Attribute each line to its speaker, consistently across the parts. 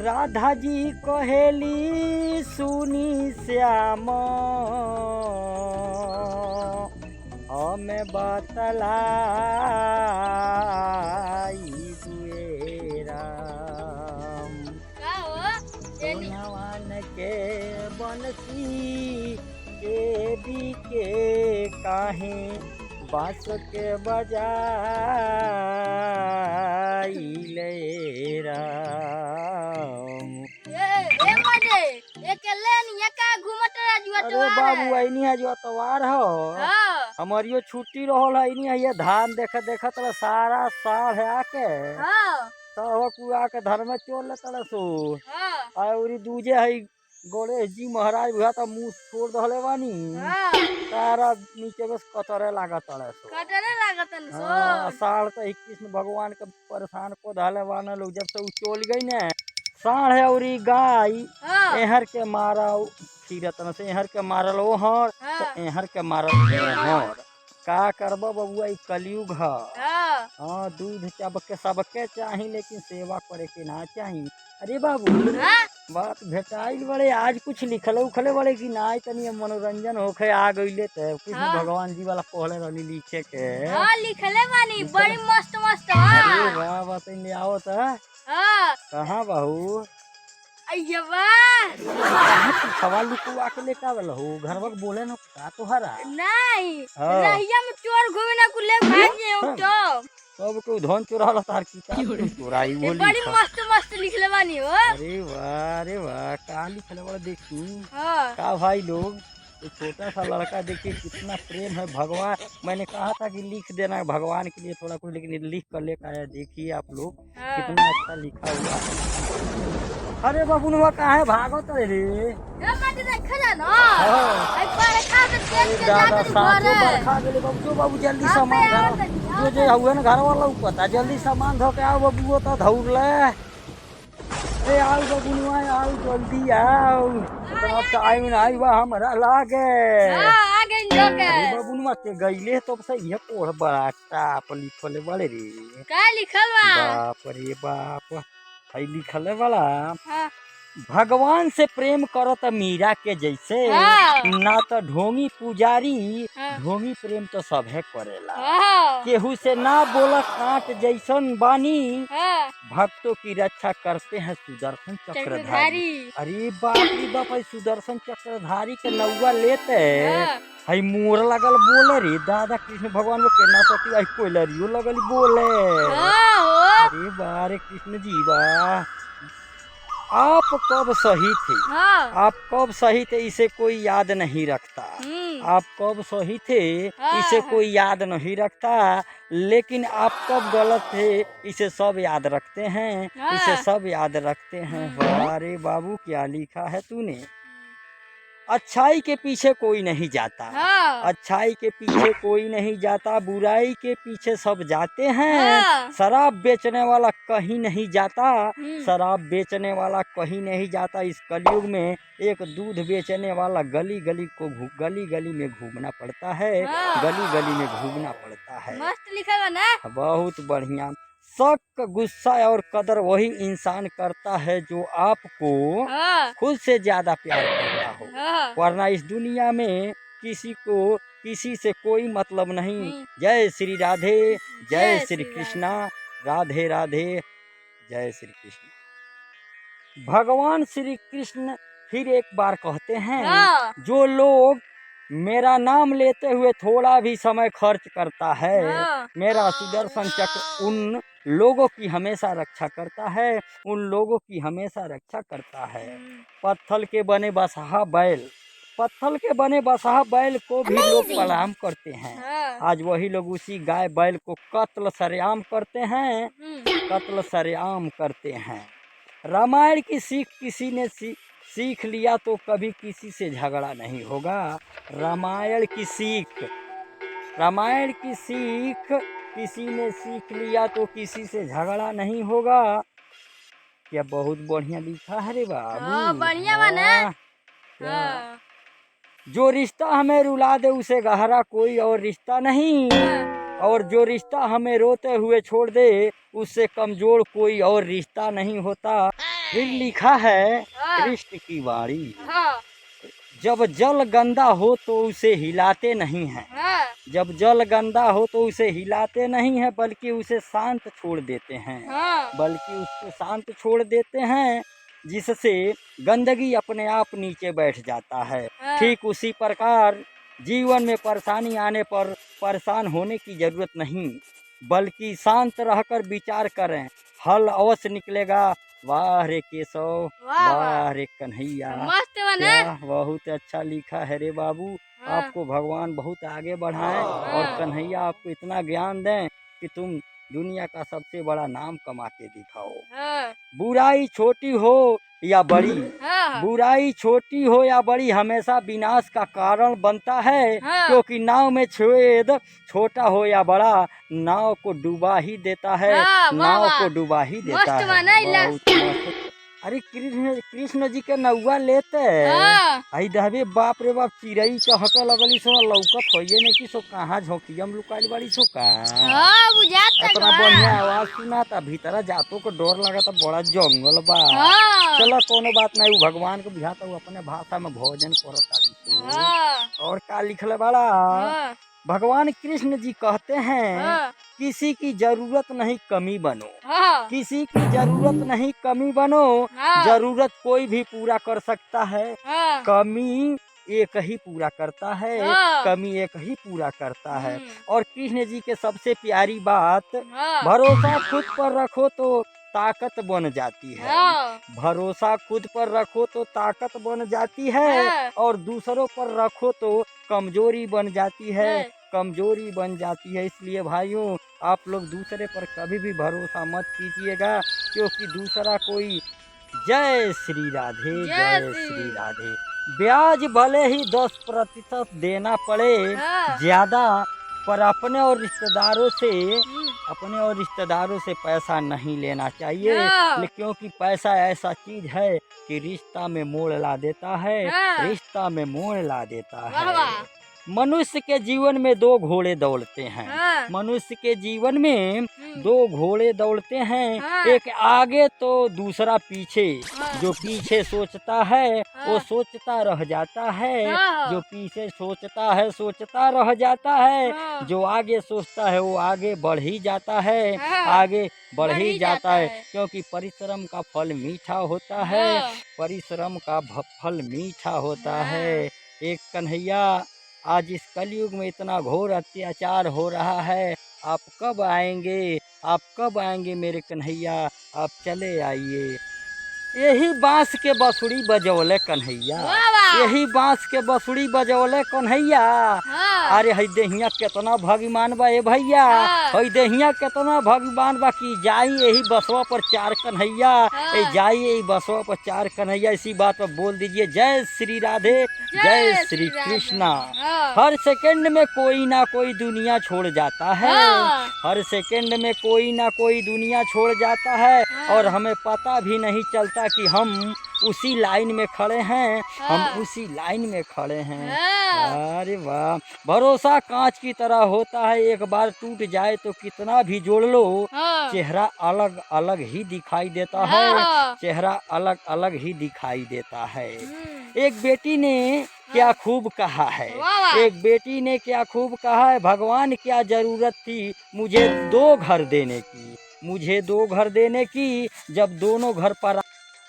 Speaker 1: राधा जी कहेली सुनी श्याम हमें बतलाई दुए राम
Speaker 2: का हो तेनी
Speaker 1: सोनवन के बंसी के बीके काहे बांस के बजाई ले राम।
Speaker 2: ए मजे अकेले निया का घूमत रह जुआ
Speaker 1: अरे
Speaker 2: त्योहार
Speaker 1: बाबू
Speaker 2: है।
Speaker 1: ऐनी है जो तवार हो
Speaker 2: हां
Speaker 1: हमारियो छुट्टी रहल है नहीं है ये धान देख देखत रह सारा साढ़ आके
Speaker 2: हां
Speaker 1: सब कुआ के धर में चोर ले तड़ सो
Speaker 2: हां
Speaker 1: और दूजे है गणेश जी महाराज हुआ तो मुंह छोड़ दहले बानी
Speaker 2: हां
Speaker 1: सारा नीचे बस कतरे लागत तड़े सो।
Speaker 2: कटरे लागतन सो
Speaker 1: हाँ साढ़ तो कृष्ण भगवान के परेशान को धले बान लोग जब से उ चोल गई ने साढ़ और गाय
Speaker 2: हां
Speaker 1: एहर के मारा फिरतन से एहर के मारल ओहर
Speaker 2: हां
Speaker 1: तो एहर के मारल ओहर का करबो बबुआ ई कलयुग ह।
Speaker 2: हां
Speaker 1: हाँ दूध सबके सबके चाही लेकिन सेवा करे के ना चाही। अरे बाबू
Speaker 2: हां
Speaker 1: बात भेटाइल बड़े आज कुछ लिखले उखले बड़े कि ना तनी मनोरंजन होखे आ गइले ते कृष्ण
Speaker 2: हाँ।
Speaker 1: भगवान जी वाला पढ़ले रहनी लिखे के।
Speaker 2: हां लिखले बानी बड़ी मस्त मस्त
Speaker 1: अरे
Speaker 2: हां
Speaker 1: वाह बताई ले आओ त
Speaker 2: हां
Speaker 1: कहाँ बहू
Speaker 2: अయ్య वाह
Speaker 1: कहाँ तू सवाल लिखवा के लेके आवेल हो घर वक्त बोले न का तोहरा
Speaker 2: नहीं
Speaker 1: हाँ।
Speaker 2: रहिया में चोर घूमे ना कुले भाग गए हम तो
Speaker 1: सब को धन चुराला तार किताब क्यों चुराई
Speaker 2: ये
Speaker 1: बोली
Speaker 2: बड़ी मस्त मस्त लिखले बानी हो
Speaker 1: अरे वाह का लिखले बड़ा देखी
Speaker 2: हां
Speaker 1: का भाई लोग ये छोटा सा लड़का देखिए कितना प्रेम है भगवान मैंने कहा था कि लिख देना भगवान के लिए थोड़ा कुछ लेकिन लिख कर लेकर आया देखिए आप लोग
Speaker 2: हाँ।
Speaker 1: कितना अच्छा लिखा हुआ है। अरे बबुनवा कहाँ है भागो तो रे
Speaker 2: ए मत देख ना
Speaker 1: हाँ।
Speaker 2: आई पर खा के देख के
Speaker 1: दादा
Speaker 2: जाकर
Speaker 1: साथ
Speaker 2: घर है
Speaker 1: खा गेले बाबू बाबू जल्दी
Speaker 2: हाँ,
Speaker 1: सामान
Speaker 2: मैं
Speaker 1: धरो
Speaker 2: आवत हनी,
Speaker 1: जो जो हुए ना घर वाला पता जल्दी सामान धो के आओ बबुओ तो धौर ले अरे आओ बबुनवा आओ जल्दी आओ इतना टाइम नहीं बा हमरा लागे
Speaker 2: हां आ गई जोके
Speaker 1: अरे बबुनवा के गईले तो सही है पोड़ बड़ा टाप लिखले बड़े रे
Speaker 2: का लिखल बा
Speaker 1: बाप रे बाप है लिखले वाला
Speaker 2: हां
Speaker 1: भगवान से प्रेम करत मीरा के जैसे
Speaker 2: हाँ।
Speaker 1: ना तो ढोंगी पुजारी
Speaker 2: हाँ।
Speaker 1: ढोंगी प्रेम तो सभे करेला
Speaker 2: हां
Speaker 1: केहू से ना बोला कांट जैसन बानी
Speaker 2: हां
Speaker 1: भक्तों की रक्षा करते हैं सुदर्शन चक्रधारी।
Speaker 2: चक्रधारी
Speaker 1: अरे बाप रे बाप है सुदर्शन चक्रधारी के नौवा लेते
Speaker 2: हां
Speaker 1: है मोर लगल बोले रे दादा कृष्ण भगवान को केना सती आई कोयलरियो लगल बोले
Speaker 2: हां हो
Speaker 1: अरे बारे कृष्ण जी बा आप कब सही थे
Speaker 2: हां
Speaker 1: आप कब सही थे इसे कोई याद नहीं रखता आप कब सही थे इसे
Speaker 2: हाँ।
Speaker 1: कोई याद नहीं रखता लेकिन आप कब गलत थे इसे सब याद रखते हैं इसे
Speaker 2: हाँ।
Speaker 1: सब याद रखते हैं। अरे बाबू क्या लिखा है तूने अच्छाई के पीछे कोई नहीं जाता
Speaker 2: हां
Speaker 1: अच्छाई के पीछे कोई नहीं जाता बुराई के पीछे सब जाते हैं
Speaker 2: हाँ।
Speaker 1: शराब बेचने वाला कहीं नहीं जाता
Speaker 2: हम्म।
Speaker 1: शराब बेचने वाला कहीं नहीं जाता इस कलयुग में एक दूध बेचने वाला गली गली गली गली में घूमना पड़ता है
Speaker 2: हाँ।
Speaker 1: गली गली में घूमना पड़ता है।
Speaker 2: मस्त लिखल बा ना
Speaker 1: बहुत बढ़िया शक गुस्सा और कदर वही इंसान करता है जो आपको
Speaker 2: हां
Speaker 1: खुद से ज्यादा प्यार करता हो
Speaker 2: हां
Speaker 1: वरना इस दुनिया में किसी को किसी से कोई मतलब नहीं।
Speaker 2: नहीं।
Speaker 1: जय श्री राधे
Speaker 2: जय
Speaker 1: जय
Speaker 2: श्री
Speaker 1: श्री कृष्णा राधे राधे जय श्री कृष्ण। भगवान श्री कृष्ण फिर एक बार कहते हैं
Speaker 2: हां
Speaker 1: जो लोग मेरा नाम लेते हुए थोड़ा भी समय खर्च करता है
Speaker 2: हाँ।
Speaker 1: मेरा सुदर्शन चक्र उन लोगों की हमेशा रक्षा करता है उन लोगों की हमेशा रक्षा करता है। पत्थर के बने बसहा बैल पत्थर के बने बसहा बैल को भी लोग प्रणाम करते हैं।
Speaker 2: हां
Speaker 1: आज वही लोग उसी गाय बैल को कत्ल सरेआम करते हैं कत्ल सरेआम करते हैं। रामायण की सीख किसी ने सीख लिया तो कभी किसी से झगड़ा नहीं होगा। रामायण की सीख किसी ने सीख लिया तो किसी से झगड़ा नहीं होगा। क्या बहुत बढ़िया लिखा है रे बाबू
Speaker 2: हां बढ़िया बा ना
Speaker 1: क्या?
Speaker 2: हां
Speaker 1: जो रिश्ता हमें रुला दे उसे गहरा कोई और रिश्ता नहीं और जो रिश्ता हमें रोते हुए छोड़ दे उससे कमजोर कोई और रिश्ता नहीं होता। फिर लिखा है
Speaker 2: हाँ
Speaker 1: कृष्ण की वाणी,
Speaker 2: हाँ
Speaker 1: जब जल गंदा हो तो उसे हिलाते नहीं हैं।
Speaker 2: हाँ
Speaker 1: जब जल गंदा हो तो उसे हिलाते नहीं हैं, बल्कि उसे शांत छोड़ देते हैं।
Speaker 2: हाँ
Speaker 1: बल्कि उसको शांत छोड़ देते हैं, जिससे गंदगी अपने आप नीचे बैठ जाता है।
Speaker 2: हाँ
Speaker 1: ठीक उसी प्रकार जीवन में परेशानी आने पर परेशान होने की ज़रूरत नहीं, बल्कि शांत रहकर विचार करें, हल अवश्य निकलेगा। वाह रे केशव,
Speaker 2: वाह वाह
Speaker 1: वाह रे कन्हैया,
Speaker 2: मस्त बने।
Speaker 1: क्या बहुत अच्छा लिखा है रे बाबू।
Speaker 2: हाँ
Speaker 1: आपको भगवान बहुत आगे बढ़ाएं और
Speaker 2: हाँ
Speaker 1: कन्हैया आपको इतना ज्ञान दें कि तुम दुनिया का सबसे बड़ा नाम कमा के दिखाओ।
Speaker 2: हाँ
Speaker 1: बुराई छोटी हो या बड़ी,
Speaker 2: हाँ
Speaker 1: बुराई छोटी हो या बड़ी, हमेशा विनाश का कारण बनता है।
Speaker 2: हाँ
Speaker 1: क्योंकि नाव में छेद छोटा हो या बड़ा, नाव को डुबा ही देता है।
Speaker 2: हाँ वाह
Speaker 1: नाव
Speaker 2: वाह
Speaker 1: को डुबा ही देता
Speaker 2: मस्त
Speaker 1: है।
Speaker 2: बनैला।
Speaker 1: बहुत मस्त। अरे कृष्ण कृष्ण जी के नौआ लेते
Speaker 2: हाँ
Speaker 1: आई दहबे, बाप रे बाप, चिड़ई चहके लगली सो, लौकत होइए नहीं कि सो कहाँ झोंकियम लुकाइल बड़ी सो का।
Speaker 2: हाँ बुझाता
Speaker 1: इतना
Speaker 2: का।
Speaker 1: बढ़िया आवाज सुनाता, भीतरा जातो को डर लगता, बड़ा जंगल बा।
Speaker 2: हाँ
Speaker 1: चलो कोनो बात नहीं, वो भगवान को बुझाता, वो अपने भाषा में भोजन करताड़ी
Speaker 2: हाँ
Speaker 1: सो। और का लिखले बड़ा,
Speaker 2: हाँ
Speaker 1: भगवान कृष्ण जी कहते हैं,
Speaker 2: हाँ
Speaker 1: किसी की जरूरत नहीं कमी बनो,
Speaker 2: हाँ
Speaker 1: किसी की जरूरत नहीं कमी बनो,
Speaker 2: हाँ
Speaker 1: जरूरत कोई भी पूरा कर सकता है,
Speaker 2: हाँ
Speaker 1: कमी एक ही पूरा करता है,
Speaker 2: हाँ
Speaker 1: कमी एक ही पूरा करता है।
Speaker 2: हम्म,
Speaker 1: और कृष्ण जी के सबसे प्यारी बात,
Speaker 2: हाँ
Speaker 1: भरोसा खुद पर रखो तो ताकत बन जाती है।
Speaker 2: हाँ
Speaker 1: भरोसा खुद पर रखो तो ताकत बन जाती है,
Speaker 2: हाँ
Speaker 1: और दूसरों पर रखो तो कमजोरी बन जाती है,
Speaker 2: हाँ
Speaker 1: कमजोरी बन जाती है। इसलिए भाइयों, आप लोग दूसरे पर कभी भी भरोसा मत कीजिएगा, क्योंकि दूसरा कोई, जय श्री राधे,
Speaker 2: जय
Speaker 1: जय श्री
Speaker 2: श्री।
Speaker 1: राधे। ब्याज भले ही 10% देना पड़े
Speaker 2: हाँ
Speaker 1: ज्यादा, पर
Speaker 2: हम्म,
Speaker 1: अपने और रिश्तेदारों से पैसा नहीं लेना चाहिए।
Speaker 2: हाँ
Speaker 1: क्योंकि पैसा ऐसा चीज है कि रिश्ता में मोड़ ला देता है,
Speaker 2: हाँ
Speaker 1: रिश्ता में मोड़ ला देता
Speaker 2: वाह
Speaker 1: है।
Speaker 2: वाह
Speaker 1: मनुष्य के जीवन में दो घोड़े दौड़ते हैं,
Speaker 2: हाँ
Speaker 1: मनुष्य के जीवन में
Speaker 2: हम्म,
Speaker 1: दो घोड़े दौड़ते हैं,
Speaker 2: हाँ
Speaker 1: एक आगे तो दूसरा पीछे।
Speaker 2: हाँ
Speaker 1: जो पीछे सोचता है वो
Speaker 2: हाँ
Speaker 1: सोचता रह जाता है,
Speaker 2: हाँ
Speaker 1: जो पीछे सोचता है सोचता रह जाता है,
Speaker 2: हाँ
Speaker 1: जो आगे सोचता है वो आगे बढ़ ही जाता है,
Speaker 2: हाँ
Speaker 1: आगे बढ़
Speaker 2: बढ़
Speaker 1: ही
Speaker 2: ही
Speaker 1: जाता
Speaker 2: जाता
Speaker 1: है।
Speaker 2: है।
Speaker 1: क्योंकि परिश्रम का फल मीठा होता है,
Speaker 2: हाँ
Speaker 1: परिश्रम का फल मीठा होता है।
Speaker 2: हाँ
Speaker 1: एक कन्हैया, आज इस कलयुग में इतना घोर अत्याचार हो रहा है, आप कब आएंगे, आप कब आएंगे मेरे कन्हैया, आप चले आइए। यही बांस के बसुड़ी बजौले कन्हैया,
Speaker 2: वाह वाह
Speaker 1: यही बांस के बसुड़ी बजौले कन्हैया।
Speaker 2: हाँ
Speaker 1: अरे हई देहिया केतना भगवान बा ए भैया,
Speaker 2: हाँ
Speaker 1: हई देहिया केतना भगवान बा कि जाई यही बसवा पर चार कन्हैया,
Speaker 2: हाँ
Speaker 1: जाई यही बसवा पर चार कन्हैया। इसी बात पर बोल दीजिए, जय श्री राधे, जय
Speaker 2: जय
Speaker 1: श्री
Speaker 2: श्री राधे।
Speaker 1: कृष्णा।
Speaker 2: हाँ
Speaker 1: हर सेकंड में कोई ना कोई दुनिया छोड़ जाता है,
Speaker 2: हाँ
Speaker 1: हर सेकंड में कोई ना कोई दुनिया छोड़ जाता है, और
Speaker 2: हाँ
Speaker 1: हमें पता भी नहीं चलता कि हम उसी लाइन में खड़े हैं, हम
Speaker 2: हाँ
Speaker 1: उसी लाइन में खड़े हैं।
Speaker 2: हाँ
Speaker 1: अरे वाह, भरोसा कांच की तरह होता है, एक बार टूट जाए तो कितना भी जोड़ लो,
Speaker 2: हाँ
Speaker 1: चेहरा अलग अलग ही दिखाई देता है,
Speaker 2: हाँ
Speaker 1: चेहरा अलग अलग ही दिखाई देता है।
Speaker 2: हम्म,
Speaker 1: एक बेटी ने क्या खूब कहा है,
Speaker 2: वाह वाह
Speaker 1: एक बेटी ने क्या खूब कहा है, भगवान क्या जरूरत थी मुझे दो घर देने की, मुझे दो घर देने की, जब दोनों घर पर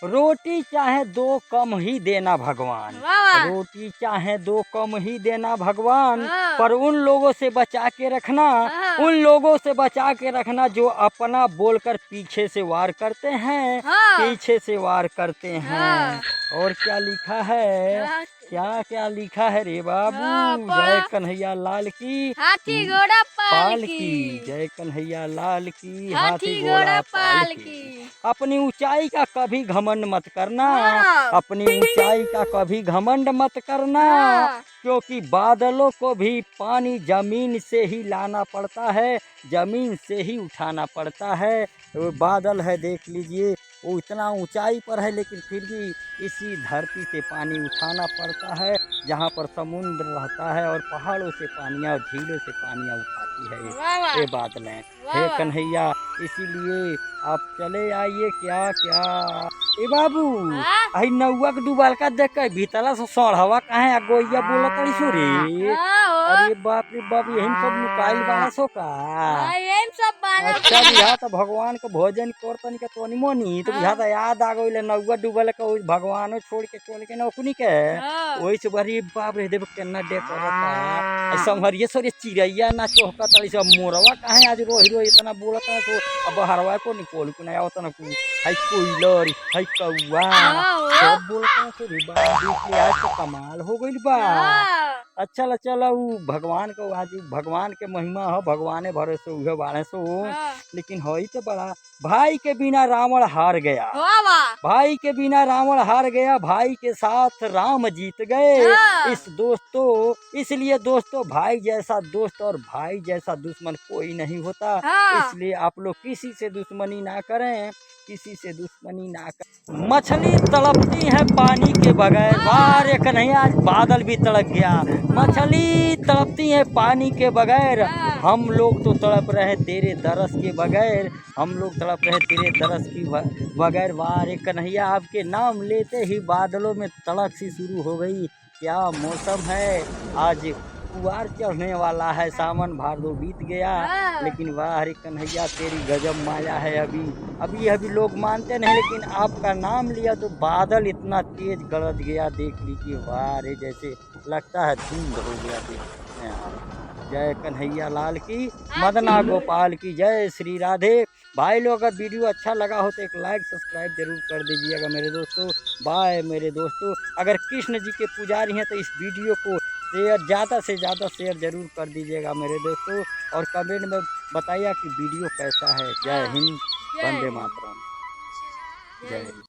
Speaker 1: रोटी चाहे दो कम ही देना भगवान,
Speaker 2: वाह वाह
Speaker 1: रोटी चाहे दो कम ही देना भगवान,
Speaker 2: हाँ
Speaker 1: पर उन लोगों से बचा के रखना,
Speaker 2: हाँ
Speaker 1: उन लोगों से बचा के रखना जो अपना बोलकर पीछे से वार करते हैं,
Speaker 2: हाँ
Speaker 1: पीछे से वार करते हैं।
Speaker 2: हाँ
Speaker 1: और क्या लिखा है,
Speaker 2: हाँ
Speaker 1: क्या क्या लिखा है रे बाबू।
Speaker 2: हाँ,
Speaker 1: जय
Speaker 2: पढ़ा।
Speaker 1: कन्हैया लाल की,
Speaker 2: हाथी घोड़ा पाल
Speaker 1: पाल
Speaker 2: की,
Speaker 1: की, जय कन्हैया लाल की,
Speaker 2: हाथी
Speaker 1: हाथी
Speaker 2: घोड़ा
Speaker 1: घोड़ा पाल
Speaker 2: पाल
Speaker 1: की।
Speaker 2: की।
Speaker 1: अपनी ऊंचाई का कभी घमंड मत करना,
Speaker 2: हाँ
Speaker 1: अपनी ऊंचाई का कभी घमंड मत करना,
Speaker 2: हाँ
Speaker 1: क्योंकि बादलों को भी पानी जमीन से ही लाना पड़ता है, जमीन से ही उठाना पड़ता है। वो बादल है देख लीजिए, वो इतना ऊंचाई पर है, लेकिन फिर भी इसी धरती से पानी उठाना पड़ता है, जहाँ पर समुद्र रहता है, और पहाड़ों से पानियाँ और झीलों से पानियाँ उठाता है। होती है
Speaker 2: वाह वाह
Speaker 1: ये बादलें।
Speaker 2: वाह
Speaker 1: हे
Speaker 2: वाह।
Speaker 1: कन्हैया इसीलिए आप चले आइए क्या क्या। ए बाबू
Speaker 2: हाँ
Speaker 1: आई नौआ के डूबाल का देख के भीतला से सड़हवा काहे आ गोइया बोला तड़ी सो रे।
Speaker 2: हाँ हो।
Speaker 1: अरे बाप रे बाप यही सब नुकाइल बाड़ा सो का।
Speaker 2: हाँ यही सब बानर
Speaker 1: अच्छा बुझा तो भगवान के भोजन कर तनी के तोनी मोनी तो बुझा
Speaker 2: हाँ
Speaker 1: याद आ गइल नौआ डूबल के उ भगवानो छोड़ के चल के नौकनी के
Speaker 2: हाँ
Speaker 1: ओइ से बड़ी बाप रे देव केना डे करता ऐसा हरिये सरे चिड़ैया ना चोहका तड़ी सब मोरवा काहे आज रोहि रोहि इतना बोलता सो अब हरवा को निकोल को ना आवत ना को हाय कोइलर हाय कौवा
Speaker 2: हाँ हो।
Speaker 1: सब बोलता सो रे बा देख ले आज तो कमाल हो गइल बा।
Speaker 2: हाँ
Speaker 1: अच्छा चला उ भगवान को आज भगवान के महिमा हो भगवाने भरोसे उहे बाड़े सो
Speaker 2: हाँ
Speaker 1: लेकिन हई तो बड़ा भाई के बिना रावण हार गया।
Speaker 2: वाह वाह।
Speaker 1: भाई के बिना रावण हार गया भाई के साथ राम जीत गए।
Speaker 2: हाँ।
Speaker 1: इस दोस्तों इसलिए दोस्तों भाई जैसा दोस्त और भाई जैसा दुश्मन कोई नहीं होता।
Speaker 2: हाँ
Speaker 1: इसलिए आप लोग किसी से दुश्मनी ना करें किसी से दुश्मनी ना करें। मछली तड़पती है पानी के बगैर बार एक नहीं आज बादल भी तड़प गया। मछली तड़पती है पानी के बगैर हम लोग तो तड़प रहे तेरे दरस के बगैर हम लोग तड़प रहे तेरे दरस की बगैर। वाह रे कन्हैया आपके नाम लेते ही बादलों में तड़क सी शुरू हो गई। क्या मौसम है आज कुआर चढ़ने वाला है सावन भादो बीत गया लेकिन वाह रे कन्हैया तेरी गजब माया है। अभी लोग मानते नहीं लेकिन आपका नाम लिया तो बादल इतना तेज गरज गया देख लीजिए। वाह रे जैसे लगता है धुंध हो गया देखते हैं आप। जय कन्हैया लाल की मदना गोपाल की जय श्री राधे। भाई लोग अगर वीडियो अच्छा लगा हो तो एक लाइक सब्सक्राइब जरूर कर दीजिएगा मेरे दोस्तों। बाय मेरे दोस्तों। अगर कृष्ण जी के पुजारी हैं तो इस वीडियो को शेयर ज़्यादा से ज़्यादा शेयर जरूर कर दीजिएगा मेरे दोस्तों और कमेंट में बताइए कि वीडियो कैसा है। जय हिंद वंदे मातरम जय हिंद।